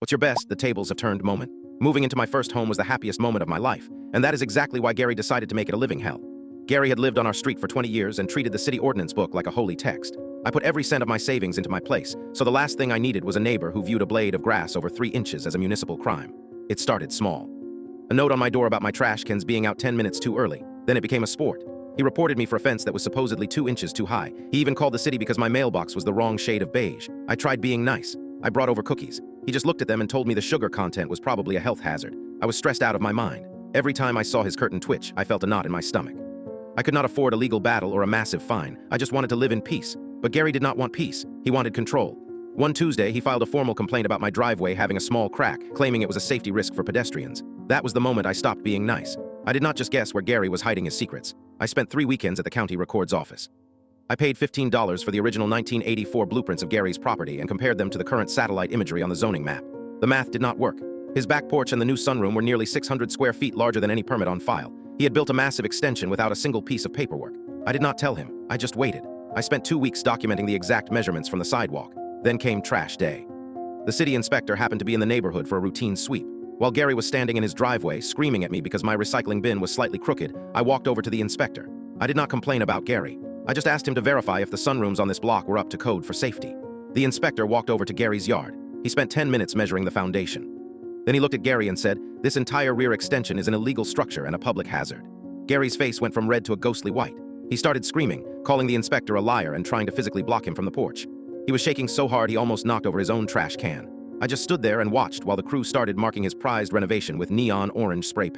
What's your best, the tables have turned moment? Moving into my first home was the happiest moment of my life, and that is exactly why Gary decided to make it a living hell. Gary had lived on our street for 20 years and treated the city ordinance book like a holy text. I put every cent of my savings into my place, so the last thing I needed was a neighbor who viewed a blade of grass over 3 inches as a municipal crime. It started small. A note on my door about my trash cans being out 10 minutes too early. Then it became a sport. He reported me for a fence that was supposedly 2 inches too high. He even called the city because my mailbox was the wrong shade of beige. I tried being nice. I brought over cookies. He just looked at them and told me the sugar content was probably a health hazard. I was stressed out of my mind. Every time I saw his curtain twitch, I felt a knot in my stomach. I could not afford a legal battle or a massive fine. I just wanted to live in peace. But Gary did not want peace. He wanted control. One Tuesday, he filed a formal complaint about my driveway having a small crack, claiming it was a safety risk for pedestrians. That was the moment I stopped being nice. I did not just guess where Gary was hiding his secrets. I spent 3 weekends at the county records office. I paid $15 for the original 1984 blueprints of Gary's property and compared them to the current satellite imagery on the zoning map. The math did not work. His back porch and the new sunroom were nearly 600 square feet larger than any permit on file. He had built a massive extension without a single piece of paperwork. I did not tell him. I just waited. I spent 2 weeks documenting the exact measurements from the sidewalk. Then came trash day. The city inspector happened to be in the neighborhood for a routine sweep. While Gary was standing in his driveway, screaming at me because my recycling bin was slightly crooked, I walked over to the inspector. I did not complain about Gary. I just asked him to verify if the sunrooms on this block were up to code for safety. The inspector walked over to Gary's yard. He spent 10 minutes measuring the foundation. Then he looked at Gary and said, "This entire rear extension is an illegal structure and a public hazard." Gary's face went from red to a ghostly white. He started screaming, calling the inspector a liar and trying to physically block him from the porch. He was shaking so hard he almost knocked over his own trash can. I just stood there and watched while the crew started marking his prized renovation with neon orange spray paint.